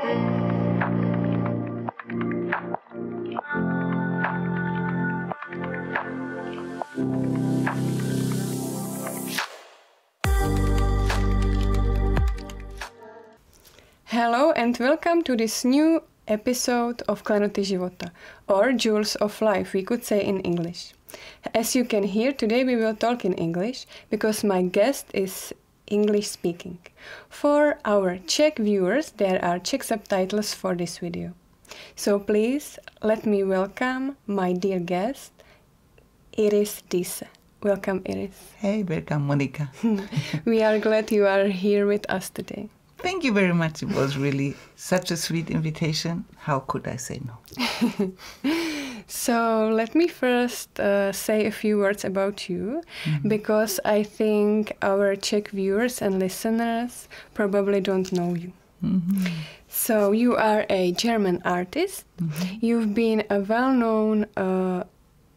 Hello and welcome to this new episode of Klenoty života, or Jewels of Life, we could say in English. As you can hear, today we will talk in English because my guest is English speaking. For our Czech viewers, there are Czech subtitles for this video. So please let me welcome my dear guest, Iris Disse. Welcome, Iris. Hey, welcome, Monica. We are glad you are here with us today. Thank you very much. It was really such a sweet invitation. How could I say no? So let me first say a few words about you, because I think our Czech viewers and listeners probably don't know you. So you are a German artist. You've been a well-known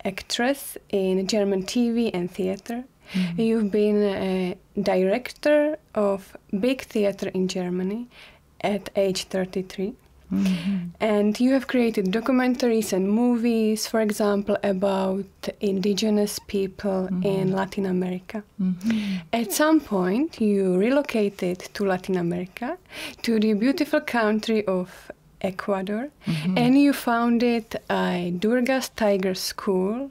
actress in German TV and theater. You've been a director of big theater in Germany at age 33. And you have created documentaries and movies, for example, about indigenous people in Latin America. At some point, you relocated to Latin America, to the beautiful country of Ecuador, and you founded a Durga's Tiger School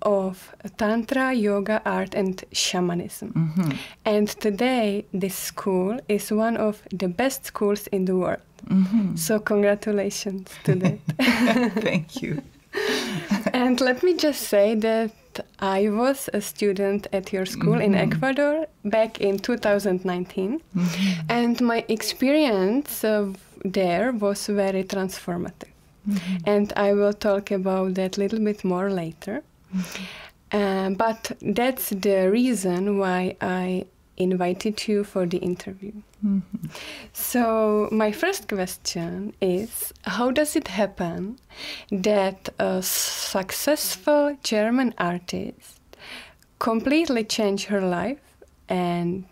of Tantra Yoga, art and Shamanism. And today this school is one of the best schools in the world. So congratulations to that. Thank you. And let me just say that I was a student at your school in Ecuador back in 2019. And my experience there was very transformative. And I will talk about that a little bit more later. But that's the reason why I invited you for the interview. So my first question is, how does it happen that a successful German artist completely changed her life and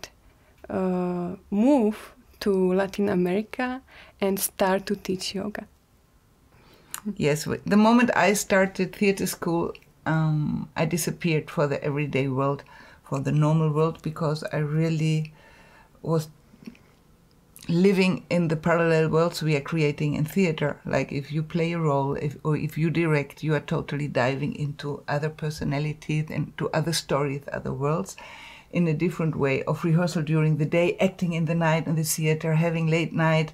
move to Latin America and start to teach yoga? Yes, the moment I started theater school, I disappeared for the everyday world, for the normal world, because I really was living in the parallel worlds we are creating in theater. Like if you play a role, or if you direct, you are totally diving into other personalities, into other stories, other worlds, in a different way of rehearsal during the day, acting in the night in the theater, having late night,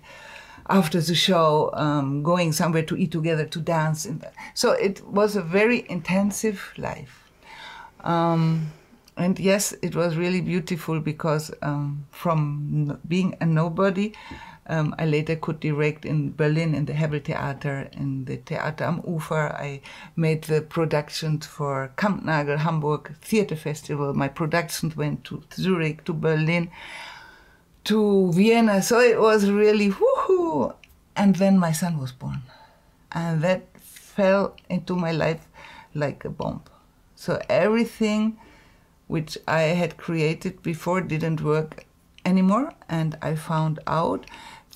after the show, going somewhere to eat together, to dance. So it was a very intensive life. And yes, it was really beautiful because from being a nobody, I later could direct in Berlin in the Hebel Theater, in the Theater am Ufer. I made the productions for Kampnagel, Hamburg Theater Festival. My productions went to Zurich, to Berlin, to Vienna, so it was really woohoo. And then my son was born, and that fell into my life like a bomb. So everything which I had created before didn't work anymore, and I found out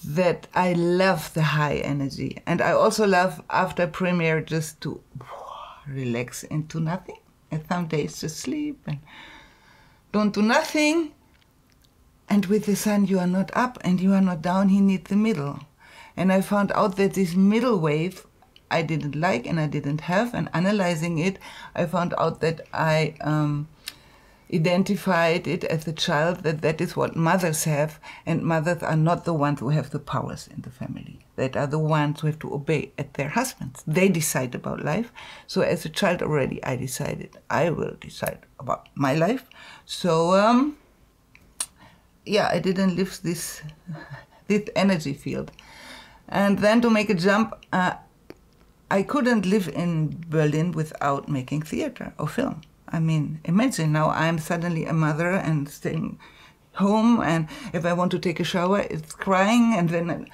that I love the high energy, and I also love after premiere just to relax into nothing, and some days just sleep and don't do nothing. And with the son, you are not up and you are not down, he needs the middle. And I found out that this middle wave I didn't like and I didn't have, and analyzing it, I found out that I identified it as a child, that is what mothers have, and mothers are not the ones who have the powers in the family. They are the ones who have to obey at their husbands. They decide about life. So as a child already, I decided I will decide about my life. So yeah, I didn't live this energy field. And then to make a jump, I couldn't live in Berlin without making theater or film. I mean, imagine now I'm suddenly a mother and staying home, and if I want to take a shower, it's crying, and then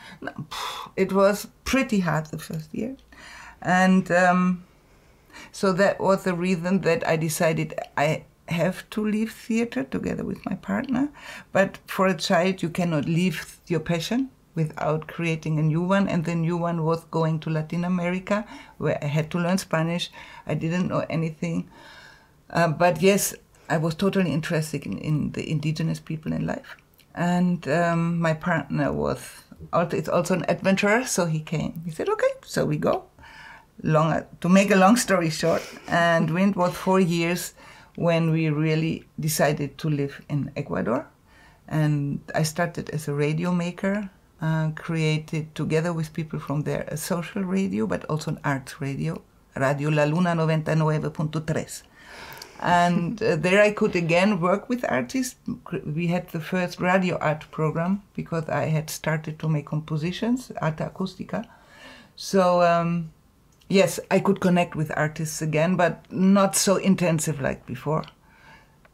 it was pretty hard the first year. And so that was the reason that I decided I have to leave theater together with my partner. But for a child, you cannot leave your passion. without creating a new one. And the new one was going to Latin America, where I had to learn Spanish. I didn't know anything. But yes, I was totally interested in the indigenous people in life. And my partner is also an adventurer, so he came. He said, okay, so we go. To make a long story short, and it was 4 years when we really decided to live in Ecuador. And I started as a radio maker, created together with people from there a social radio, but also an arts radio, Radio La Luna 99.3. And there I could again work with artists. We had the first radio art program because I had started to make compositions, arte acústica. So yes, I could connect with artists again, but not so intensive like before.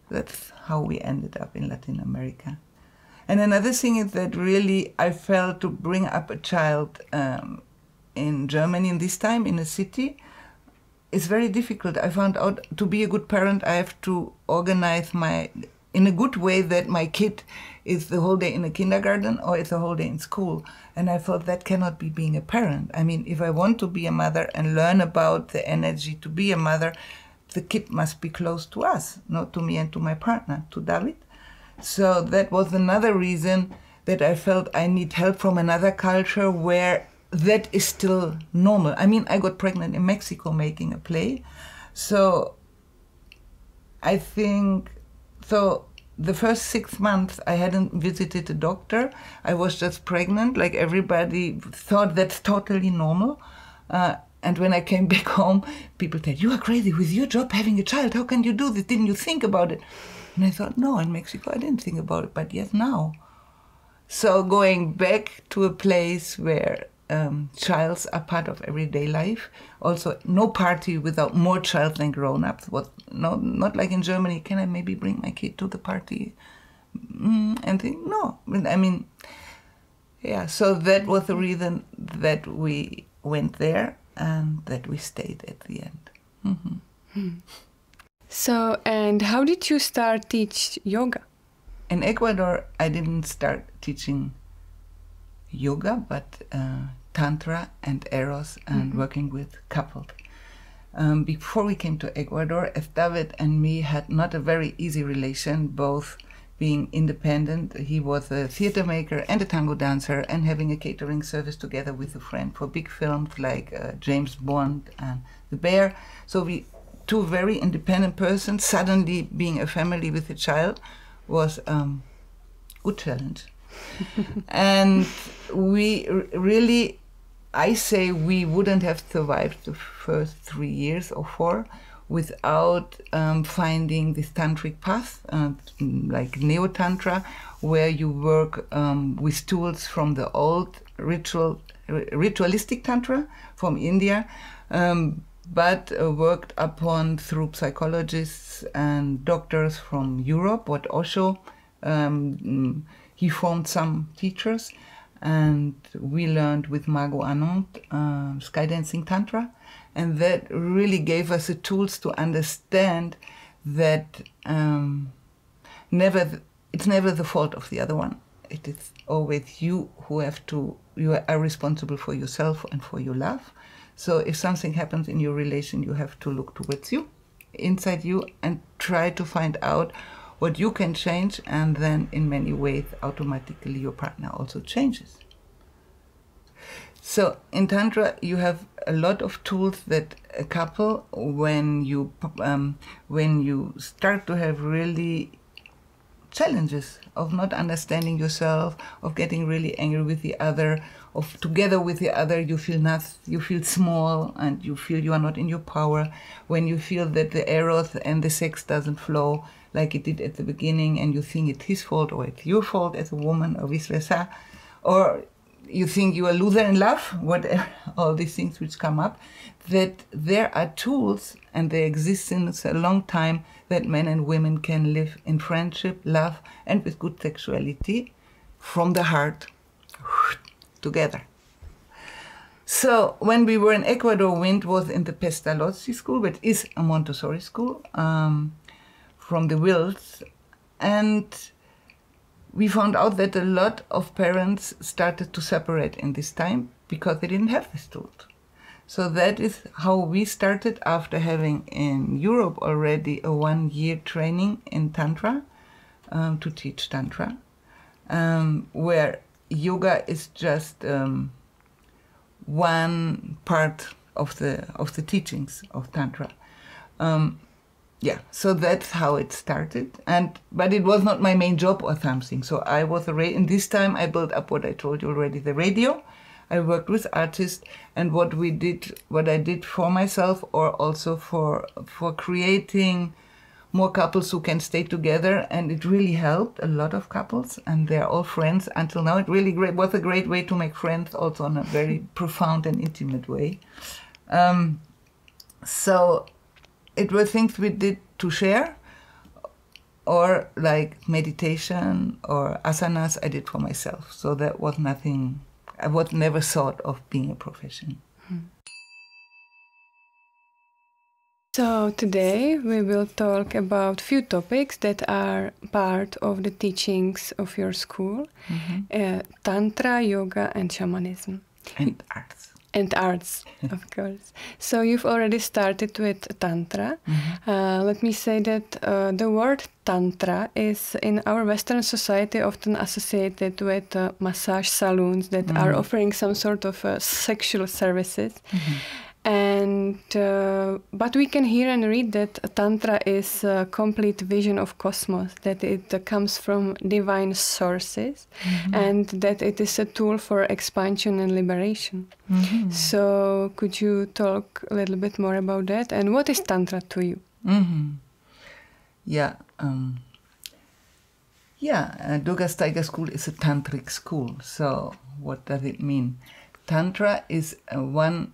That's how we ended up in Latin America. And another thing is that really I felt to bring up a child in Germany, in this time in a city, it's very difficult. I found out to be a good parent, I have to organize in a good way that my kid is the whole day in a kindergarten or it's the whole day in school. And I thought that cannot be being a parent. I mean, if I want to be a mother and learn about the energy to be a mother, the kid must be close to us, not to me and to my partner, to David. So that was another reason that I felt I need help from another culture where that is still normal. I mean, I got pregnant in Mexico making a play. So I think, so the first 6 months I hadn't visited a doctor. I was just pregnant, like everybody thought that's totally normal. And when I came back home, people said, you are crazy with your job having a child. How can you do this? Didn't you think about it? And I thought, no, in Mexico I didn't think about it, but yes, now. So going back to a place where childs are part of everyday life. Also, no party without more child than grown-ups. Not like in Germany, can I maybe bring my kid to the party? And think, no. I mean, yeah, so that was the reason that we went there and that we stayed at the end. Mm-hmm. So, and how did you start teach yoga? In Ecuador, I didn't start teaching yoga, but Tantra and Eros and working with couples. Before we came to Ecuador, as David and me had not a very easy relation, both being independent. He was a theater maker and a tango dancer and having a catering service together with a friend for big films like James Bond and The Bear. So we, two very independent persons, suddenly being a family with a child was a good challenge. And we really, I say we wouldn't have survived the first 3 years or 4 without finding this tantric path, like neo-tantra, where you work with tools from the old ritualistic tantra from India, but worked upon through psychologists and doctors from Europe, what Osho. He formed some teachers, and we learned with Margot Anand sky dancing tantra, and that really gave us the tools to understand that it's never the fault of the other one. It is always you who you are responsible for yourself and for your love. So if something happens in your relation, you have to look towards you, inside you, and try to find out what you can change, and then in many ways automatically your partner also changes. So in Tantra you have a lot of tools that a couple, when you start to have really challenges of not understanding yourself, of getting really angry with the other, of together with the other you feel small and you feel you are not in your power, when you feel that the eros and the sex doesn't flow like it did at the beginning, and you think it's his fault or it's your fault as a woman, or vice versa, or you think you are a loser in love, whatever, all these things which come up, that there are tools, and they exist since a long time, that men and women can live in friendship, love, and with good sexuality from the heart together. So when we were in Ecuador, Wind was in the Pestalozzi school, but is a Montessori school, from the Wills, and we found out that a lot of parents started to separate in this time because they didn't have this tool. So that is how we started, after having in Europe already a 1-year training in Tantra, to teach Tantra, where yoga is just one part of the teachings of Tantra. Yeah, so that's how it started. But it was not my main job or something. So I was in this time I built up what I told you already, the radio. I worked with artists, and what I did for myself, or also for creating more couples who can stay together, and it really helped a lot of couples, and they're all friends until now. It really was a great way to make friends, also in a very profound and intimate way. So it were things we did to share, or like meditation or asanas I did for myself. So that was nothing. I was never thought of being a profession. So today we will talk about few topics that are part of the teachings of your school, Tantra, Yoga and Shamanism. And arts. And arts, of course. So you've already started with Tantra. Let me say that the word Tantra is in our Western society often associated with massage salons that are offering some sort of sexual services. And but we can hear and read that Tantra is a complete vision of cosmos, that it comes from divine sources, and that it is a tool for expansion and liberation. So could you talk a little bit more about that? And what is Tantra to you? Yeah. Durga's Tiger School is a tantric school. So what does it mean? Tantra is one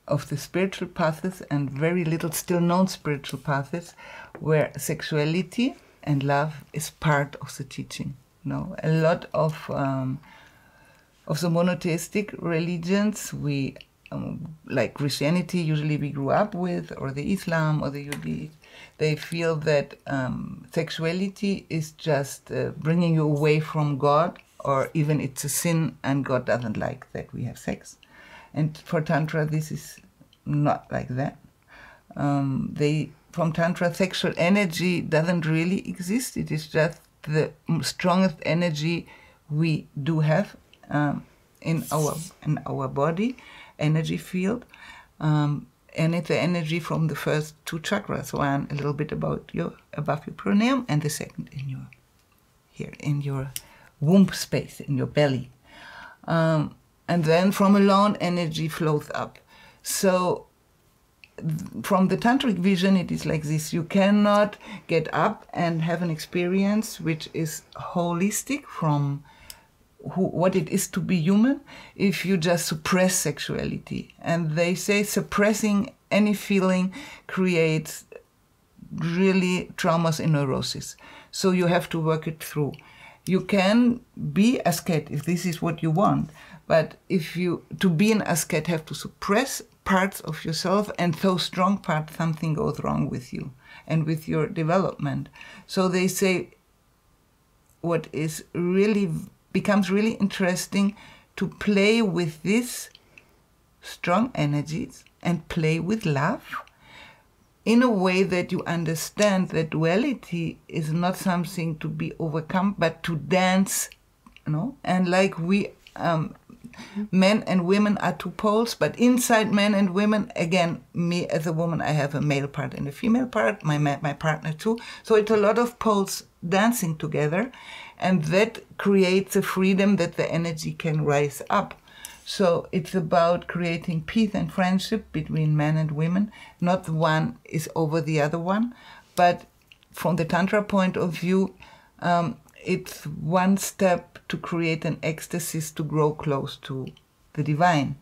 of the spiritual paths, and very little still known spiritual paths, where sexuality and love is part of the teaching. A lot of the monotheistic religions like Christianity usually we grew up with, or the Islam or the Judaism, they feel that sexuality is just bringing you away from God, or even it's a sin and God doesn't like that we have sex. And for Tantra, this is not like that. From Tantra, sexual energy doesn't really exist. It is just the strongest energy we do have in our body, energy field. And it's the energy from the first 2 chakras. One a little bit above your perineum, and the second in your womb space, in your belly. And then from alone, energy flows up. So from the tantric vision, it is like this. You cannot get up and have an experience which is holistic from what it is to be human if you just suppress sexuality. And they say suppressing any feeling creates really traumas and neurosis. So you have to work it through. You can be ascet if this is what you want, but to be an ascet, have to suppress parts of yourself, and those strong parts, something goes wrong with you and with your development. So they say what is really becomes really interesting to play with these strong energies and play with love in a way that you understand that duality is not something to be overcome, but to dance, and like we men and women are 2 poles, but inside men and women, again, me as a woman, I have a male part and a female part, my partner too. So it's a lot of poles dancing together, and that creates a freedom that the energy can rise up. So it's about creating peace and friendship between men and women. Not one is over the other one, but from the Tantra point of view, it's one step to create an ecstasy to grow close to the divine.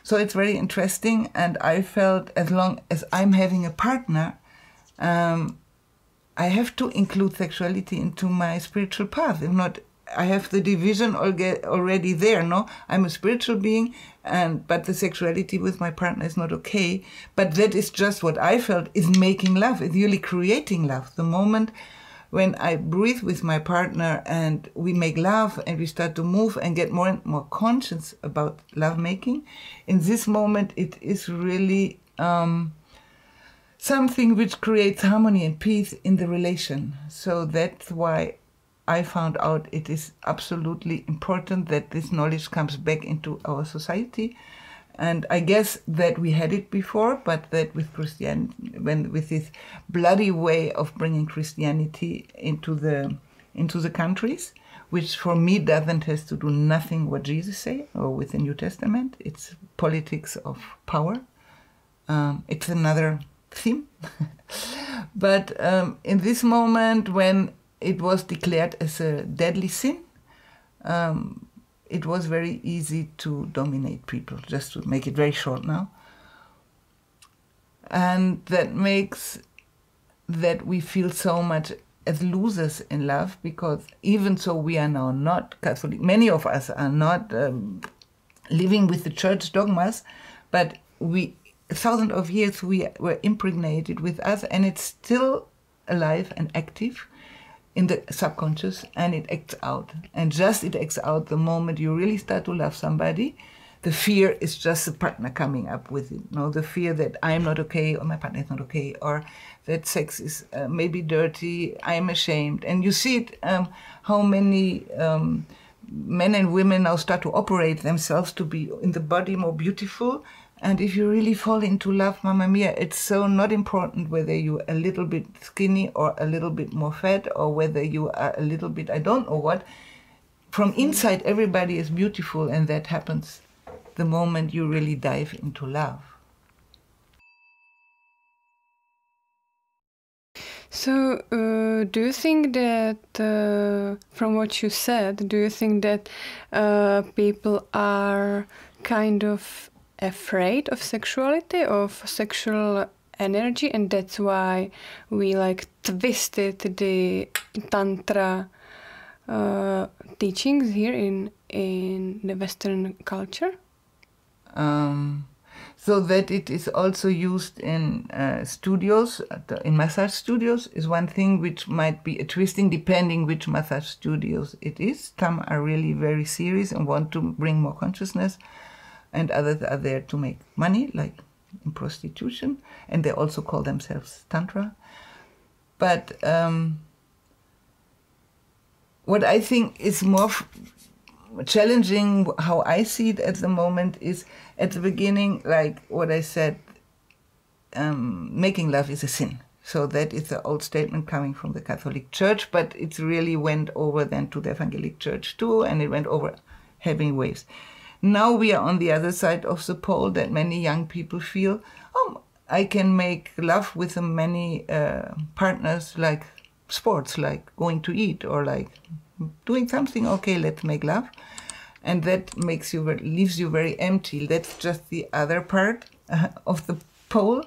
So it's very interesting, and I felt as long as I'm having a partner, I have to include sexuality into my spiritual path. If not, I have the division already there, I'm a spiritual being, but the sexuality with my partner is not okay. But that is just what I felt is making love, is really creating love. The moment when I breathe with my partner and we make love and we start to move and get more and more conscious about love making, in this moment it is really something which creates harmony and peace in the relation. So that's why I found out it is absolutely important that this knowledge comes back into our society. And I guess that we had it before, but that with Christianity, with this bloody way of bringing Christianity into the countries, which for me doesn't has to do nothing what Jesus say or with the New Testament. It's politics of power. It's another theme. But in this moment when it was declared as a deadly sin, it was very easy to dominate people, just to make it very short now. And that makes that we feel so much as losers in love, because even so we are now not Catholic, many of us are not living with the church dogmas, but we, thousands of years we were impregnated with us, and it's still alive and active in the subconscious, and it acts out. And just it acts out the moment you really start to love somebody. The fear is just the partner coming up with it. No, the fear that I'm not okay, or my partner is not okay, or that sex is maybe dirty, I'm ashamed. And you see it, how many men and women now start to operate themselves to be in the body more beautiful. And if you really fall into love, Mamma Mia, it's so not important whether you're a little bit skinny or a little bit more fat, or whether you are a little bit, I don't know what. From inside, everybody is beautiful, and that happens the moment you really dive into love. So, do you think that, from what you said, do you think that people are kind of afraid of sexuality, of sexual energy, and that's why we like twisted the Tantra teachings here in the Western culture? So that it is also used in studios, in massage studios, is one thing which might be a twisting depending which massage studios it is. Some are really very serious and want to bring more consciousness, and others are there to make money, like in prostitution, and they also call themselves Tantra. But what I think is more challenging, how I see it at the moment, is at the beginning, like what I said, making love is a sin. So that is the old statement coming from the Catholic Church, but it really went over then to the Evangelic Church too, and it went over heavy waves. Now we are on the other side of the pole, that many young people feel, oh, I can make love with many partners, like sports, like going to eat, or like doing something, okay, let's make love. And that makes you, leaves you very empty. That's just the other part of the pole.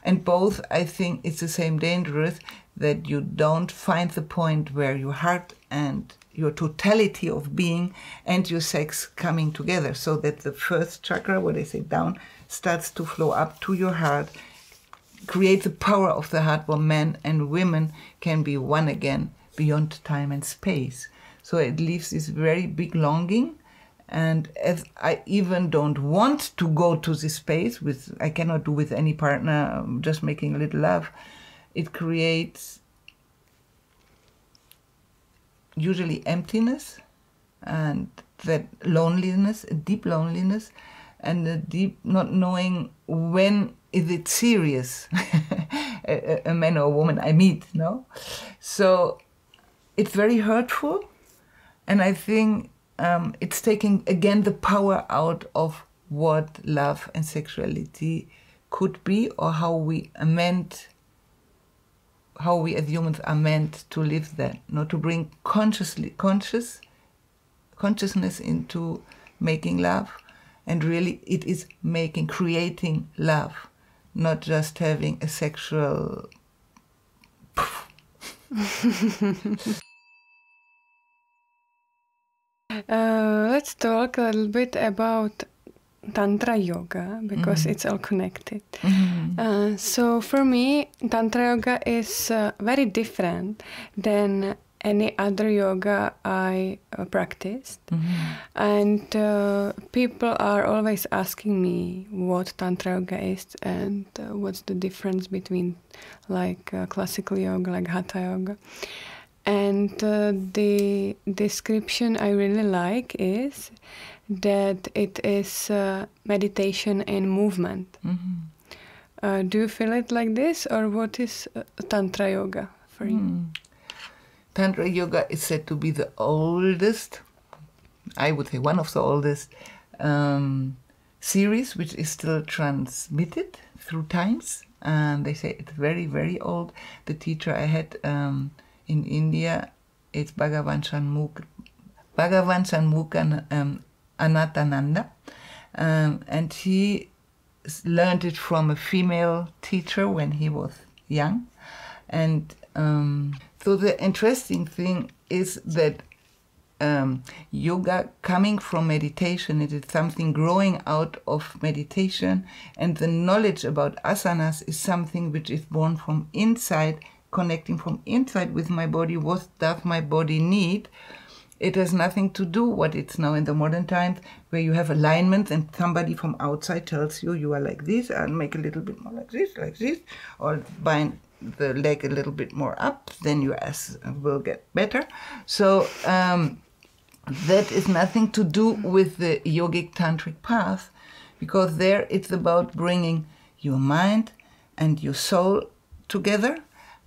And both, I think it's the same dangerous, that you don't find the point where your heart and your totality of being and your sex coming together, so that the first chakra, what I say down, starts to flow up to your heart, create the power of the heart where men and women can be one again beyond time and space. So it leaves this very big longing. And as I even don't want to go to this space, I cannot do with any partner, just making a little love, it creates usually emptiness, and that loneliness, a deep loneliness, and a deep not knowing when is it serious, a man or a woman I meet, no? So it's very hurtful, and I think it's taking again the power out of what love and sexuality could be, or how we as humans are meant to live that, to bring consciousness into making love. And really it is creating love, not just having a sexual Let's talk a little bit about Tantra Yoga because it's all connected. So for me, Tantra Yoga is very different than any other yoga I practiced. And people are always asking me what Tantra Yoga is and what's the difference between like classical yoga, like Hatha Yoga. And the description I really like is that it is meditation in movement. Do you feel it like this, or what is Tantra Yoga for you? Tantra Yoga is said to be the oldest, I would say one of the oldest series, which is still transmitted through times. And they say it's very, very old. The teacher I had in India, it's Bhagavan Shanmukha Anatananda. And he learned it from a female teacher when he was young. And so the interesting thing is that yoga coming from meditation, it is something growing out of meditation, and the knowledge about asanas is something which is born from inside, connecting from inside with my body. What does my body need? It has nothing to do what it's now in the modern times, where you have alignment and somebody from outside tells you you are like this, and make a little bit more like this, or bind the leg a little bit more up, then your ass will get better. So that is nothing to do with the yogic tantric path, because there it's about bringing your mind and your soul together,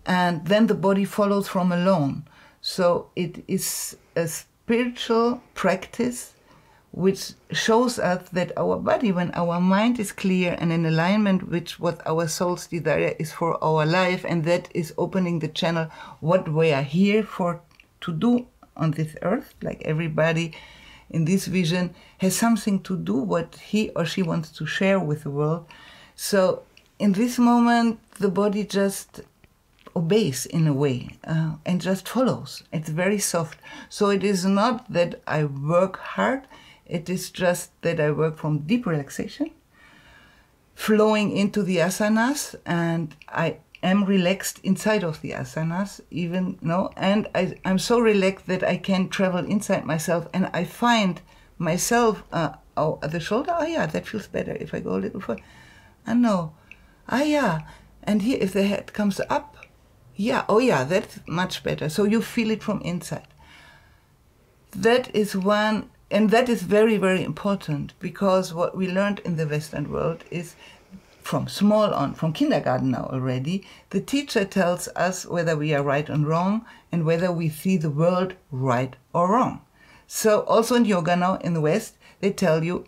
and then the body follows from alone. So it is a spiritual practice which shows us that our body, when our mind is clear and in alignment with what our soul's desire is for our life, and that is opening the channel what we are here for to do on this earth, like everybody in this vision has something to do what he or she wants to share with the world. So in this moment, the body just obeys in a way and just follows. It's very soft. So it is not that I work hard, it is just that I work from deep relaxation, flowing into the asanas, and I am relaxed inside of the asanas, and I'm so relaxed that I can travel inside myself, and I find myself at the shoulder, that feels better if I go a little further. And no, and here if the head comes up, that's much better. So you feel it from inside. That is one. And that is very, very important, because what we learned in the Western world is from small on, from kindergarten now already, the teacher tells us whether we are right and wrong, and whether we see the world right or wrong. So also in yoga now in the West, they tell you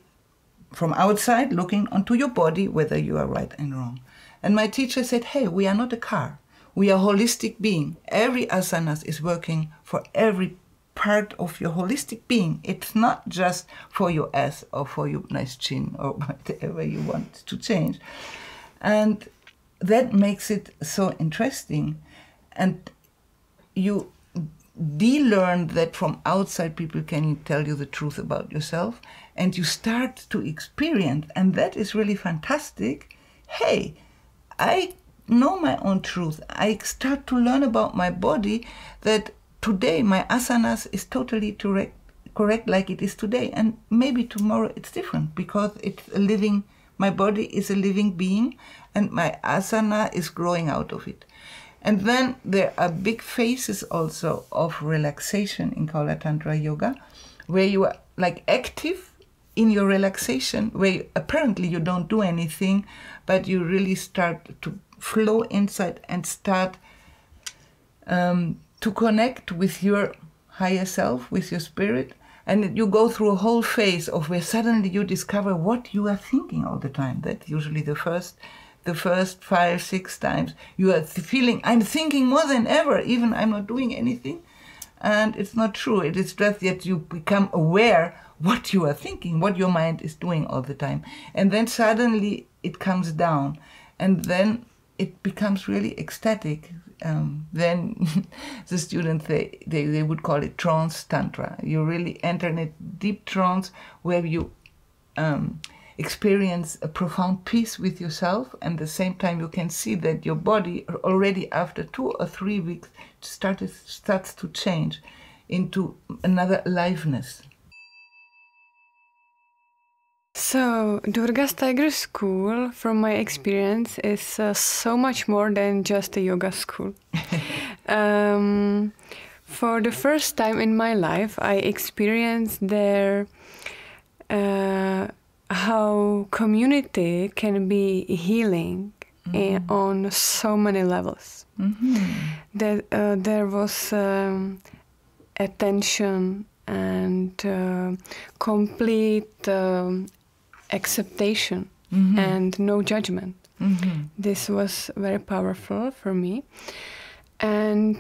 from outside looking onto your body whether you are right and wrong. And my teacher said, hey, we are not a car. We are a holistic being. Every asana is working for every part of your holistic being. It's not just for your ass or for your nice chin or whatever you want to change. And that makes it so interesting. And you de-learn that from outside people can tell you the truth about yourself, and you start to experience, and that is really fantastic. Hey, I know my own truth. I start to learn about my body, that today my asanas is totally correct like it is today, and maybe tomorrow it's different, because it's a living, my body is a living being, and my asana is growing out of it. And then there are big phases also of relaxation in Kaula Tantra Yoga, where you are like active in your relaxation, where apparently you don't do anything, but you really start to flow inside and start to connect with your higher self, with your spirit. And you go through a whole phase of where suddenly you discover what you are thinking all the time. That's usually the first 5-6 times. You are feeling, I'm thinking more than ever, even I'm not doing anything. And it's not true. It is just that you become aware what you are thinking, what your mind is doing all the time. And then suddenly it comes down. And then it becomes really ecstatic. Then the students, they would call it trance tantra. You really enter in a deep trance where you experience a profound peace with yourself, and at the same time you can see that your body already after 2 or 3 weeks starts to change into another aliveness. So, Durga's Tiger School, from my experience, is so much more than just a yoga school. For the first time in my life, I experienced there how community can be healing on so many levels. That there was attention and complete acceptation and no judgment. This was very powerful for me, and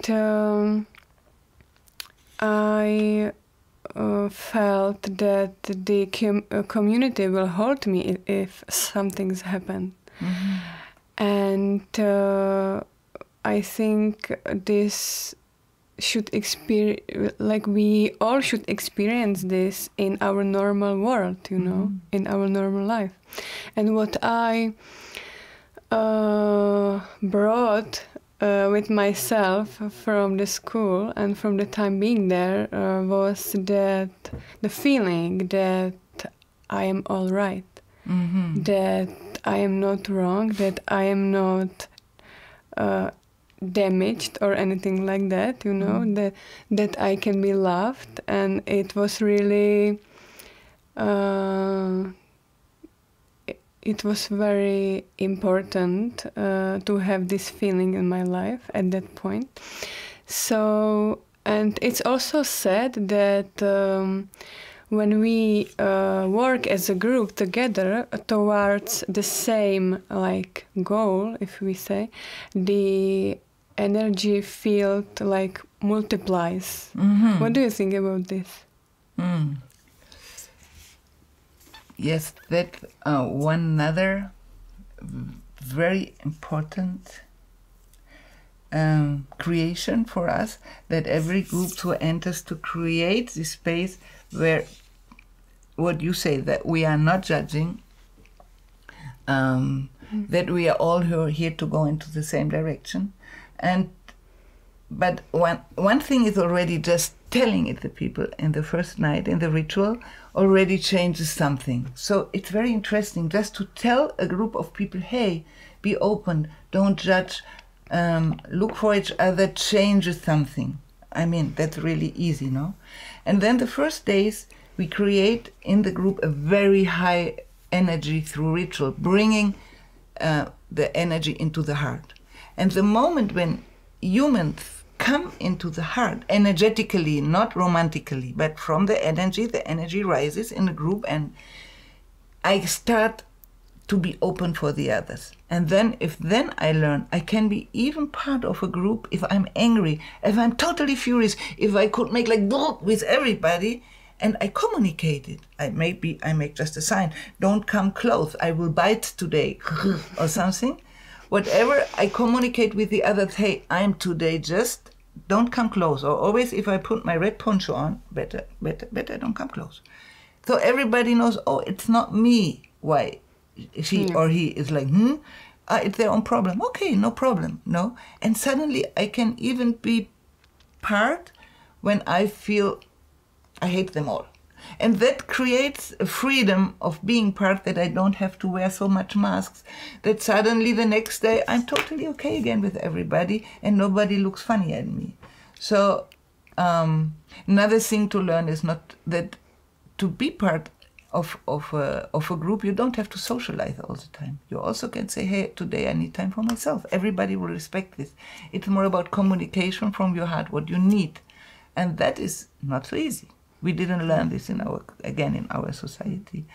I felt that the community will hold me if something's happened. And I think this should experience, like we all should experience this in our normal world, you know, in our normal life. And what I brought with myself from the school and from the time being there was that the feeling that I am all right, that I am not wrong, that I am not damaged or anything like that, you know, that I can be loved. And it was really it was very important to have this feeling in my life at that point. So, and it's also said that when we work as a group together towards the same like goal, if we say, the energy field like multiplies. What do you think about this? Yes, that one other very important creation for us, that every group who enters to create this space where, what you say, that we are not judging, that we are all here to go into the same direction. But one thing is already just telling it to people in the first night in the ritual already changes something. So it's very interesting just to tell a group of people, hey, be open, don't judge, look for each other, changes something. I mean, that's really easy, no? And then the first days we create in the group a very high energy through ritual, bringing the energy into the heart. And the moment when humans come into the heart, energetically, not romantically, but from the energy rises in the group, and I start to be open for the others. And then I learn, I can be even part of a group if I'm angry, if I'm totally furious, if I could make like with everybody, and I communicate it. I make just a sign, don't come close, I will bite today, or something. Whatever, I communicate with the others, hey, I'm today just, don't come close. Or always, if I put my red poncho on, better, don't come close. So everybody knows, oh, it's not me. Why she or he is like, it's their own problem. Okay, no problem, no. And suddenly I can even be part when I feel I hate them all. And that creates a freedom of being part, that I don't have to wear so much masks, that suddenly the next day I'm totally okay again with everybody and nobody looks funny at me. So another thing to learn is not that to be part of a group, you don't have to socialize all the time. You also can say, hey, today I need time for myself. Everybody will respect this. It's more about communication from your heart, what you need. And that is not so easy. We didn't learn this in our society.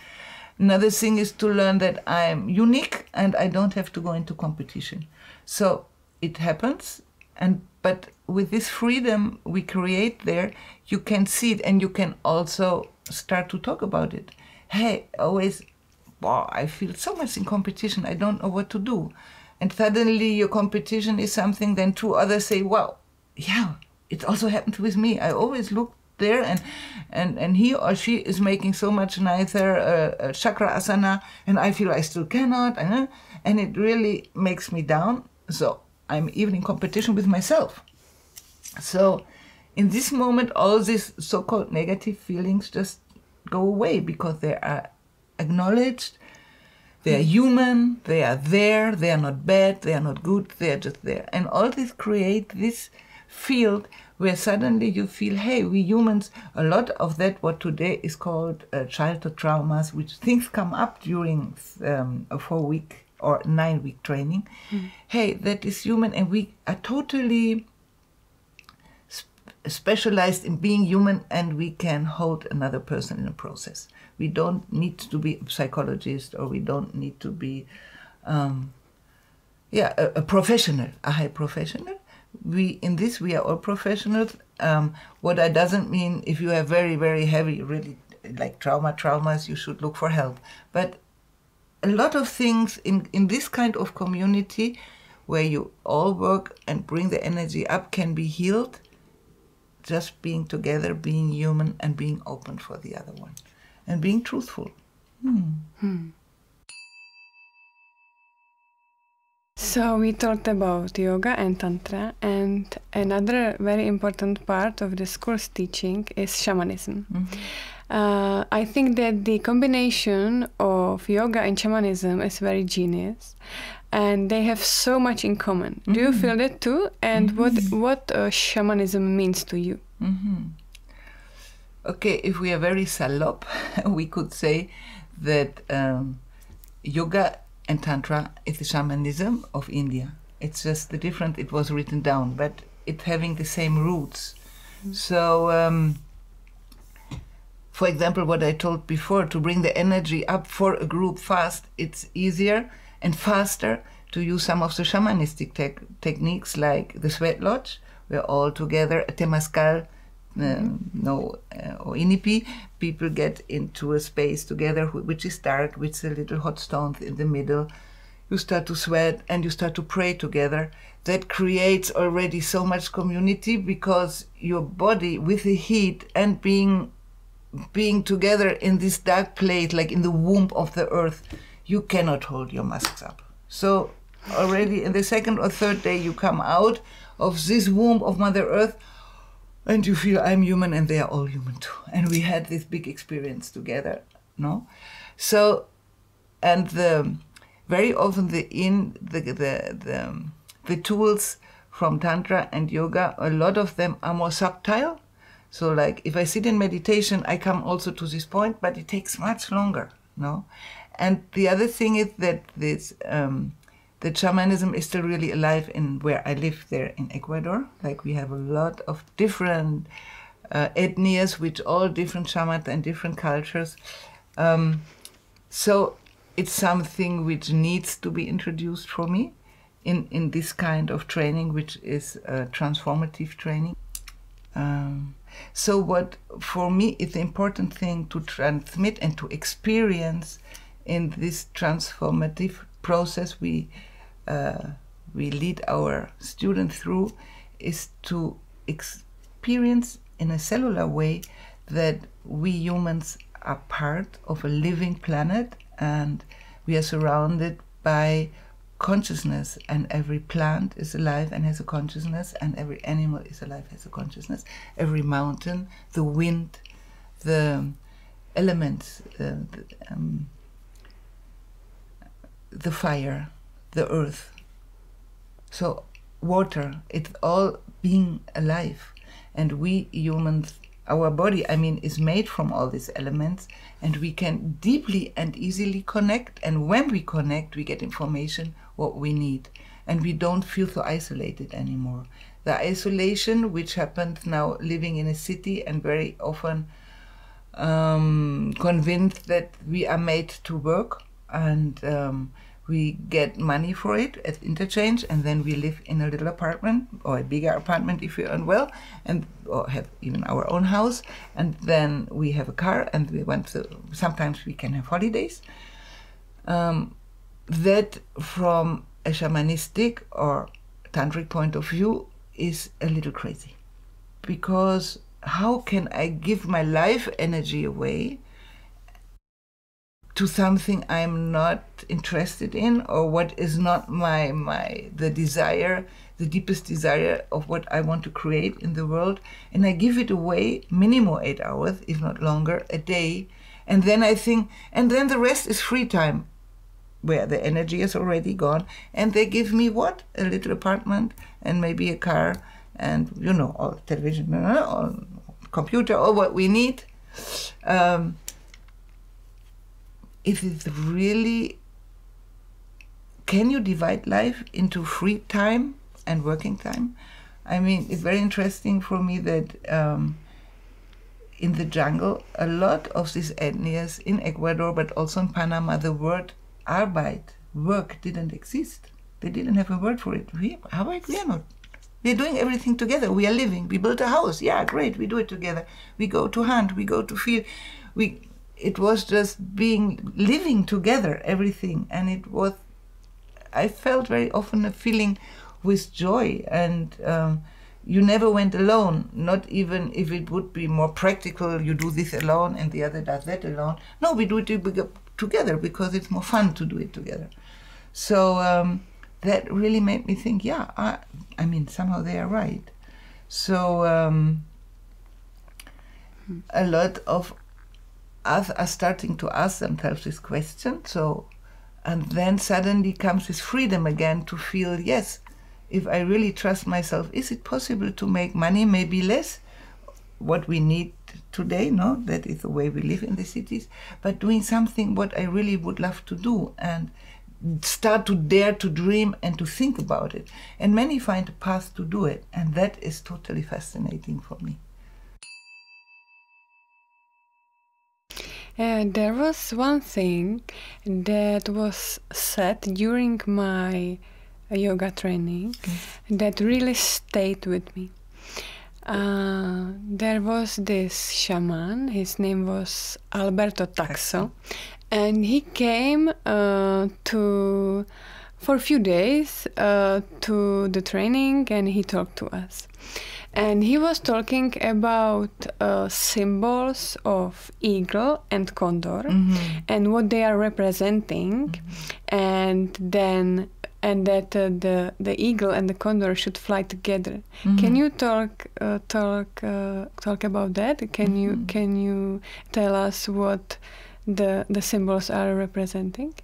Another thing is to learn that I'm unique and I don't have to go into competition. So it happens, but with this freedom we create there, you can see it and you can also start to talk about it. Hey, always, wow, I feel so much in competition, I don't know what to do. And suddenly your competition is something, then two others say, wow, yeah, it also happened with me. I always look there, and he or she is making so much nicer chakra asana, and I feel I still cannot, and it really makes me down. So I'm even in competition with myself. So in this moment, all these so-called negative feelings just go away because they are acknowledged, they are human, they are there, they are not bad, they are not good, they are just there. And all this create this field where suddenly you feel, hey, we humans, a lot of that what today is called childhood traumas, which things come up during a 4-week or 9-week training. Hey, that is human, and we are totally specialized in being human, and we can hold another person in a process. We don't need to be a psychologist, or we don't need to be a professional, a high professional. We are all professionals. What that doesn't mean if you have very, very heavy, really like traumas, you should look for help. But a lot of things in this kind of community where you all work and bring the energy up can be healed just being together, being human, and being open for the other one, and being truthful. So we talked about yoga and tantra, and another very important part of the school's teaching is shamanism. I think that the combination of yoga and shamanism is very genius, and they have so much in common. Do you feel that too? And what shamanism means to you? Okay, if we are very salop, we could say that yoga and tantra is the shamanism of India. It's just the different, it was written down, but it's having the same roots. So, for example, what I told before, to bring the energy up for a group fast, it's easier and faster to use some of the shamanistic techniques like the sweat lodge. We're all together at Temazcal, or Inipi. People get into a space together which is dark, with a little hot stones in the middle. You start to sweat and you start to pray together. That creates already so much community, because your body with the heat and being together in this dark place, like in the womb of the earth, you cannot hold your muscles up. So already in the second or third day you come out of this womb of Mother Earth, and you feel I'm human and they are all human too. And we had this big experience together, no? So, and very often the tools from Tantra and Yoga, a lot of them are more subtle. So like if I sit in meditation, I come also to this point, but it takes much longer, no? And the other thing is that this, that shamanism is still really alive in where I live there in Ecuador. Like we have a lot of different ethnies, which all different shamans and different cultures. So it's something which needs to be introduced for me in this kind of training, which is transformative training. So what for me is the important thing to transmit and to experience in this transformative process we lead our students through, is to experience in a cellular way that we humans are part of a living planet, and we are surrounded by consciousness, and every plant is alive and has a consciousness, and every animal is alive, has a consciousness, every mountain, the wind, the elements, the fire, the earth, so water, it's all being alive. And we humans, our body, I mean, is made from all these elements, and we can deeply and easily connect. And when we connect, we get information what we need, and we don't feel so isolated anymore. The isolation which happens now living in a city, and very often convinced that we are made to work, and we get money for it as interchange, and then we live in a little apartment or a bigger apartment if we earn well, and or have even our own house, and then we have a car, and we want to, sometimes we can have holidays. That from a shamanistic or tantric point of view is a little crazy, because how can I give my life energy away to something I'm not interested in, or what is not the desire, the deepest desire of what I want to create in the world, and I give it away minimum 8 hours, if not longer, a day, and then I think, and then the rest is free time, where the energy is already gone, and they give me what? A little apartment, and maybe a car, and all television, all computer, all what we need. If it's really, can you divide life into free time and working time? I mean, it's very interesting for me that in the jungle, a lot of these ethnies in Ecuador, but also in Panama, the word Arbeit, work, didn't exist. They didn't have a word for it. Arbeit, we are not. We're doing everything together. We are living. We built a house. Yeah, great. We do it together. We go to hunt. We go to field. It was just living together, everything. And I felt very often a feeling with joy. And you never went alone, not even if it would be more practical, you do this alone and the other does that alone. No, we do it together because it's more fun to do it together. So that really made me think, yeah, I mean, somehow they are right. So a lot of us are starting to ask themselves this question. So, and then suddenly comes this freedom again to feel, yes, if I really trust myself, is it possible to make money, maybe less, what we need today? No, that is the way we live in the cities, but doing something what I really would love to do, and start to dare to dream and to think about it. And many find a path to do it, and that is totally fascinating for me. There was one thing that was said during my yoga training that really stayed with me. There was this shaman, his name was Alberto Taxo, and he came for a few days to the training, and he talked to us. And he was talking about symbols of eagle and condor, and what they are representing, and that the eagle and the condor should fly together. Can you talk about that? Can you tell us what the symbols are representing?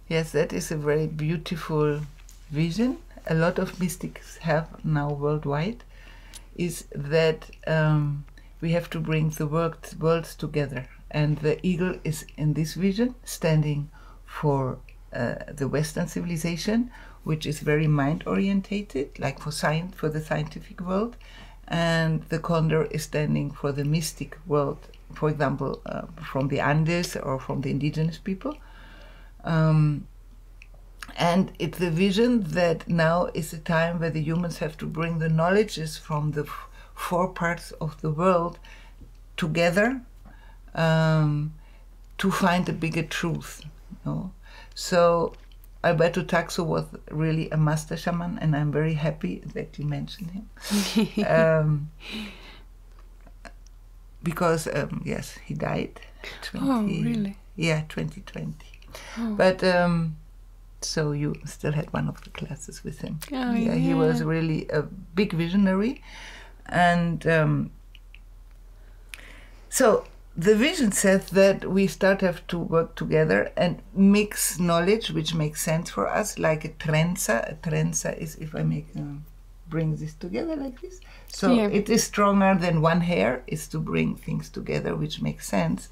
Yes, that is a very beautiful vision. A lot of mystics have now worldwide, is that we have to bring the worlds together. And the eagle is, in this vision, standing for the Western civilization, which is very mind-orientated, like for science, for the scientific world. And the condor is standing for the mystic world, for example, from the Andes or from the indigenous people. And it's the vision that now is a time where the humans have to bring the knowledges from the four parts of the world together to find a bigger truth. So Alberto Taxo was really a master shaman, and I'm very happy that you mentioned him. Because, yes, he died. Oh, really? Yeah, 2020. Oh. But so you still had one of the classes with him. Oh, yeah. He was really a big visionary. And so the vision says that we have to work together and mix knowledge, which makes sense for us, like a trenza. A trenza is if I bring this together like this. So it is stronger than one hair, is to bring things together, which makes sense.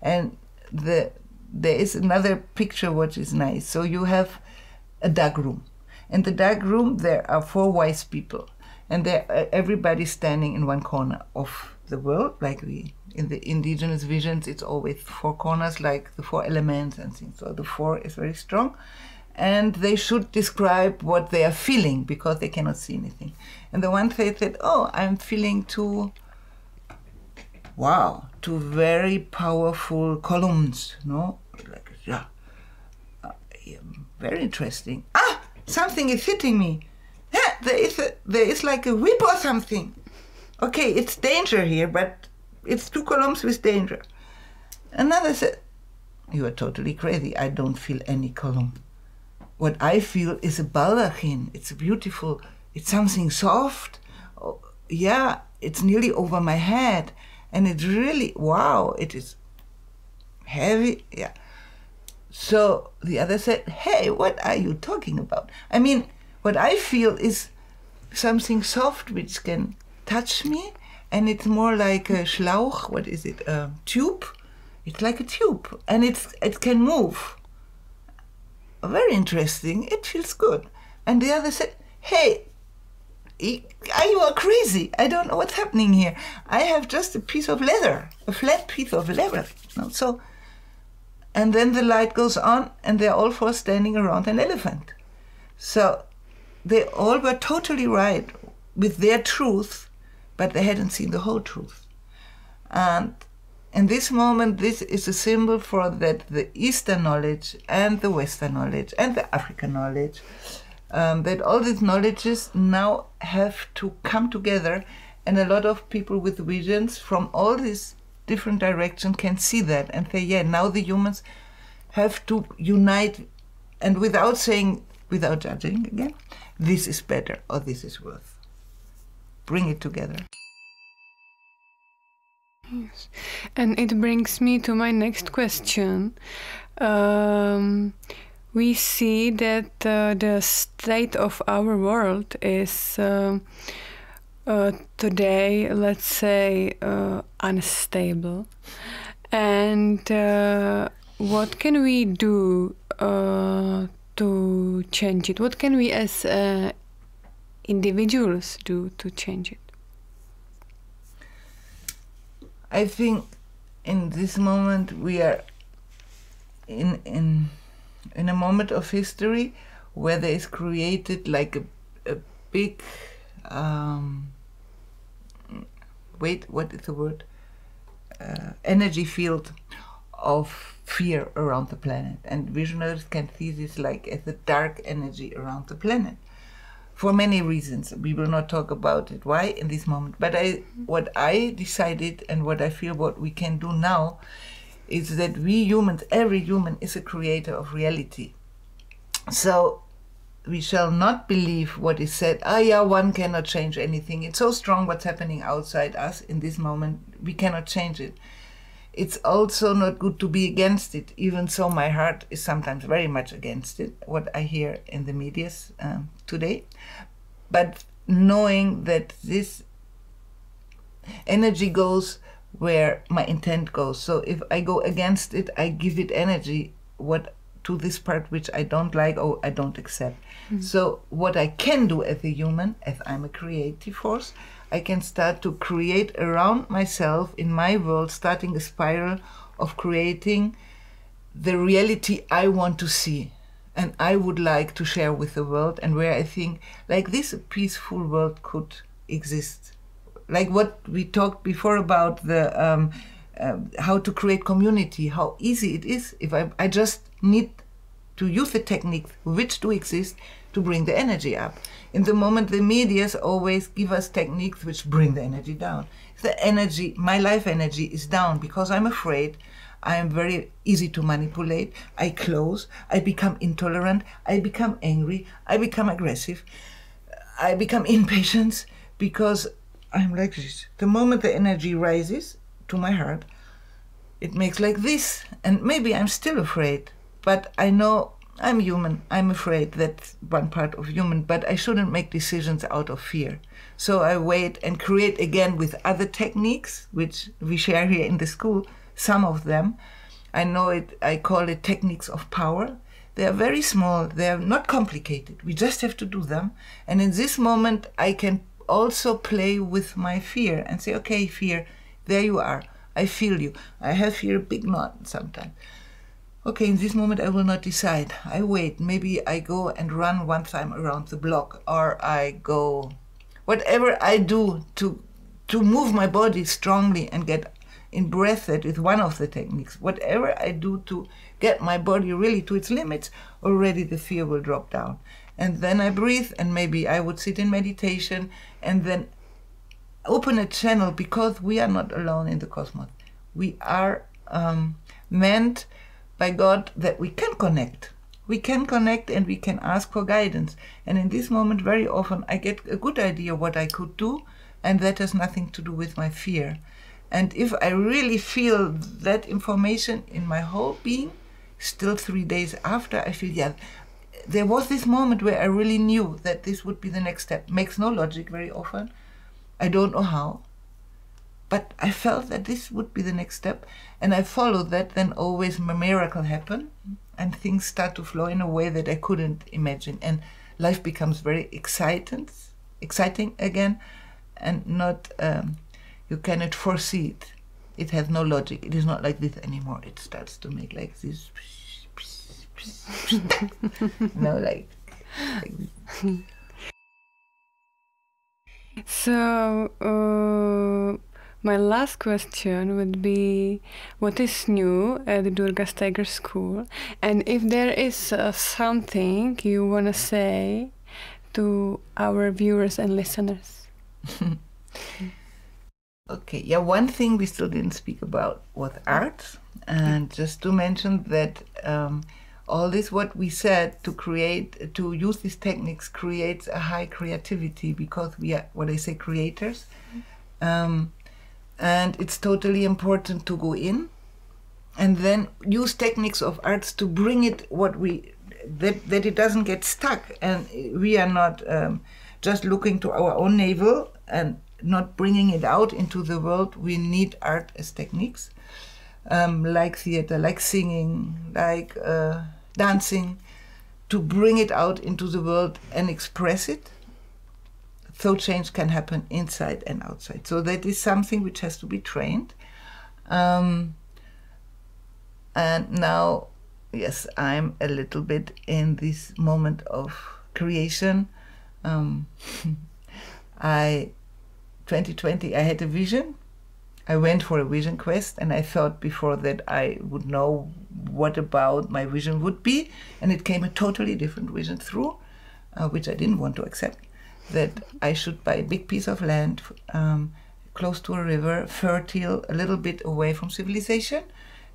And there is another picture which is nice. So you have a dark room. In the dark room, there are four wise people. And everybody's standing in one corner of the world. Like in the indigenous visions, it's always four corners, like the four elements and things. So the four is very strong. And they should describe what they are feeling, because they cannot see anything. And the one said, oh, I'm feeling two very powerful columns, no? Like, very interesting. Something is hitting me. There is like a whip or something. okay, it's danger here, but it's 2 columns with danger. Another said, you are totally crazy. I don't feel any column. What I feel is a baldachin. It's beautiful. It's something soft. Oh, yeah, it's nearly over my head. And it's really, wow, it is heavy. Yeah. So the other said, hey, what are you talking about? I mean, what I feel is something soft which can touch me, and it's more like a Schlauch, what is it, a tube? It's like a tube, and it can move. Very interesting, it feels good. And the other said, hey, you are crazy, I don't know what's happening here. I have just a piece of leather, a flat piece of leather. So, and then the light goes on, and they're all 4 standing around an elephant. So they all were totally right with their truth, but they hadn't seen the whole truth. And in this moment, this is a symbol for that the Eastern knowledge and the Western knowledge and the African knowledge, that all these knowledges now have to come together, and a lot of people with visions from all these different directions can see that and say, yeah, now the humans have to unite, and without saying, without judging again, this is better or this is worse. Bring it together. Yes. And it brings me to my next question. We see that the state of our world is today, let's say, unstable. And what can we do to change it? What can we as individuals do to change it? I think in this moment we are in a moment of history where there is created like a big what is the word? Energy field of fear around the planet, and visionaries can see this like as a dark energy around the planet. For many reasons, we will not talk about it, why in this moment. But what I decided and what I feel what we can do now is that we humans, every human is a creator of reality. So we shall not believe what is said, yeah, one cannot change anything. It's so strong what's happening outside us in this moment, we cannot change it. It's also not good to be against it, even so my heart is sometimes very much against it, what I hear in the media today. But knowing that this energy goes where my intent goes. So if I go against it, I give it energy to this part which I don't like or I don't accept. Mm-hmm. So what I can do as a human, as I'm a creative force, I can start to create around myself, in my world, starting a spiral of creating the reality I want to see and I would like to share with the world, and where I think like this a peaceful world could exist. Like what we talked before about the how to create community, how easy it is if I just need to use the techniques which do exist to bring the energy up. In the moment, the medias always give us techniques which bring the energy down. The energy, my life energy is down because I'm afraid, I am very easy to manipulate, I close, I become intolerant, I become angry, I become aggressive, I become impatient because I'm like this. The moment the energy rises to my heart, it makes like this, and maybe I'm still afraid, but I know I'm human, I'm afraid, that's one part of human, but I shouldn't make decisions out of fear. So I wait and create again with other techniques, which we share here in the school, some of them. I know it, I call it techniques of power. They are very small, they are not complicated, we just have to do them. And in this moment, I can also play with my fear and say, okay, fear, there you are, I feel you. I have here a big knot sometimes. Okay, in this moment I will not decide. I wait. Maybe I go and run one time around the block, or I go, whatever I do to move my body strongly and get in breath. That is one of the techniques. Whatever I do to get my body really to its limits, already the fear will drop down. And then I breathe, and maybe I would sit in meditation, and then open a channel, because we are not alone in the cosmos. We are meant by God that we can connect. We can connect and we can ask for guidance. And in this moment, very often, I get a good idea what I could do, and that has nothing to do with my fear. And if I really feel that information in my whole being, still 3 days after, I feel, yeah, there was this moment where I really knew that this would be the next step. Makes no logic very often. I don't know how. But I felt that this would be the next step. And I followed that, then always a miracle happened. And things start to flow in a way that I couldn't imagine. And life becomes very exciting again. And not, you cannot foresee it. It has no logic. It is not like this anymore. It starts to make like this. No, like this. So, my last question would be, what is new at the Durga's Tiger School? And if there is something you want to say to our viewers and listeners. Okay, yeah, one thing we still didn't speak about was art. And just to mention that all this, what we said, to use these techniques creates a high creativity, because we are, what I say, creators. And it's totally important to go in and then use techniques of arts to bring it that it doesn't get stuck, and we are not just looking to our own navel and not bringing it out into the world. We need art as techniques, like theater, like singing, like dancing, to bring it out into the world and express it. So change can happen inside and outside. So that is something which has to be trained. And now, yes, I'm a little bit in this moment of creation. 2020, I had a vision. I went for a vision quest, and I thought before that I would know what about my vision would be. And it came a totally different vision through, which I didn't want to accept. That I should buy a big piece of land close to a river, fertile, a little bit away from civilization,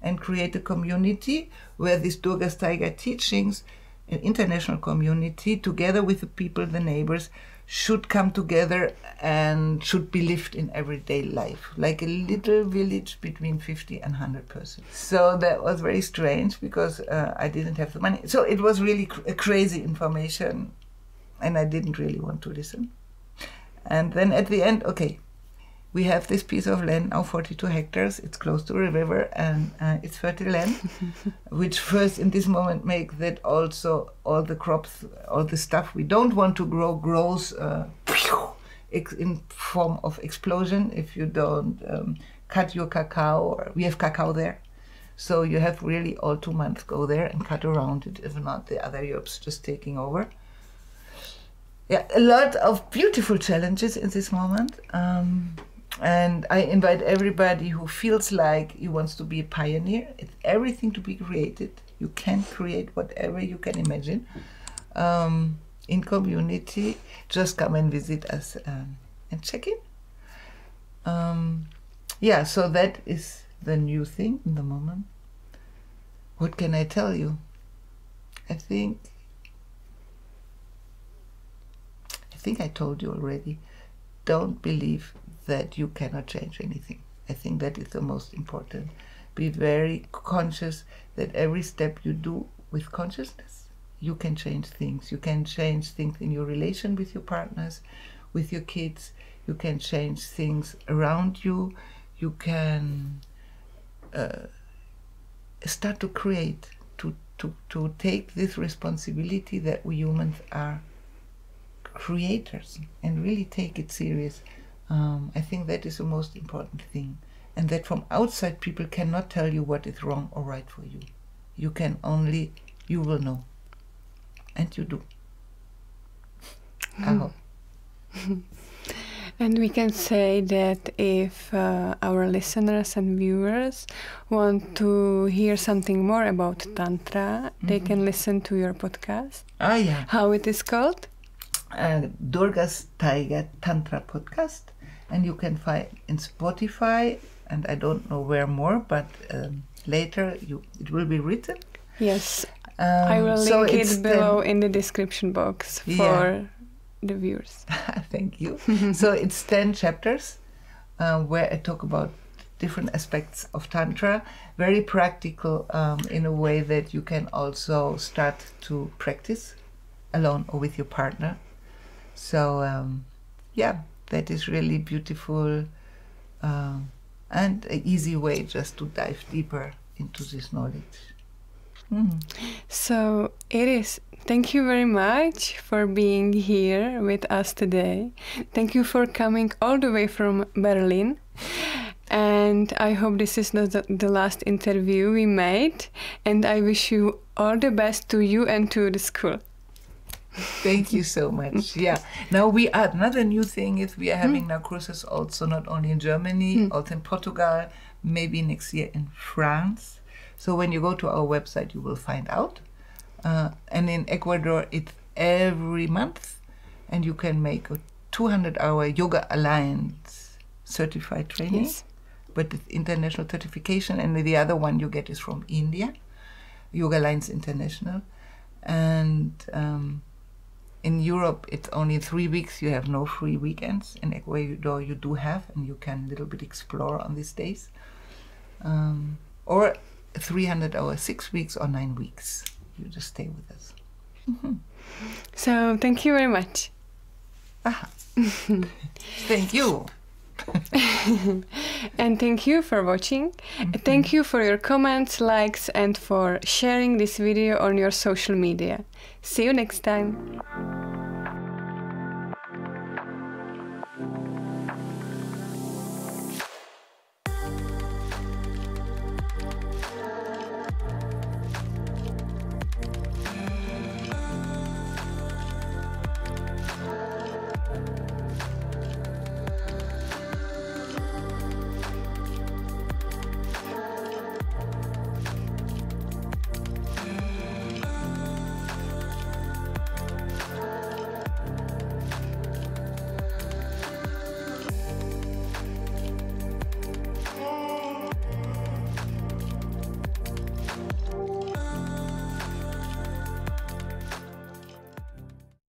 and create a community where these Durga's Tiger teachings, an international community, together with the people, the neighbors, should come together and should be lived in everyday life, like a little village between 50 and 100 persons. So that was very strange, because I didn't have the money. So it was really crazy information, and I didn't really want to listen. And then at the end, okay, we have this piece of land now, 42 hectares. It's close to a river, and it's fertile land, which first in this moment make that also all the crops, all the stuff we don't want to grow, grows in form of explosion if you don't cut your cacao. Or we have cacao there. So you have really all 2 months go there and cut around it. If not, the other Europe's just taking over. Yeah, a lot of beautiful challenges in this moment. And I invite everybody who feels like he wants to be a pioneer. It's everything to be created. You can create whatever you can imagine. In community, just come and visit us and check in. Yeah, so that is the new thing in the moment. What can I tell you? I think I told you already. Don't believe that you cannot change anything. I think that is the most important. Be very conscious that every step you do with consciousness, you can change things. You can change things in your relation with your partners, with your kids. You can change things around you. You can start to create, to take this responsibility that we humans are creators, and really take it serious. I think that is the most important thing, and that from outside people cannot tell you what is wrong or right for you. You will know, and you do. I hope. And we can say that if our listeners and viewers want to hear something more about Tantra, they can listen to your podcast. Ah, yeah. How it is called? Durga's Tiger Tantra podcast. and you can find in Spotify, and I don't know where more, but later it will be written. Yes, I will link it below in the description box for the viewers. Thank you. So it's 10 chapters where I talk about different aspects of Tantra, very practical in a way that you can also start to practice alone or with your partner. So yeah, that is really beautiful and an easy way just to dive deeper into this knowledge. So Iris, thank you very much for being here with us today. Thank you for coming all the way from Berlin. And I hope this is not the last interview we made. And I wish you all the best to you and to the school. Thank you so much. Yeah. Now another new thing is we are having now cruises also not only in Germany, also in Portugal, maybe next year in France. So when you go to our website, you will find out. And in Ecuador, it's every month, and you can make a 200-hour Yoga Alliance certified training. Yes. But it's international certification, and the other one you get is from India, Yoga Alliance International. And in Europe, it's only 3 weeks. You have no free weekends. In Ecuador, you do have, and you can a little bit explore on these days. Or 300 hours, 6 weeks or 9 weeks. You just stay with us. So thank you very much. Thank you. And thank you for watching. Thank you for your comments, likes, and for sharing this video on your social media. See you next time.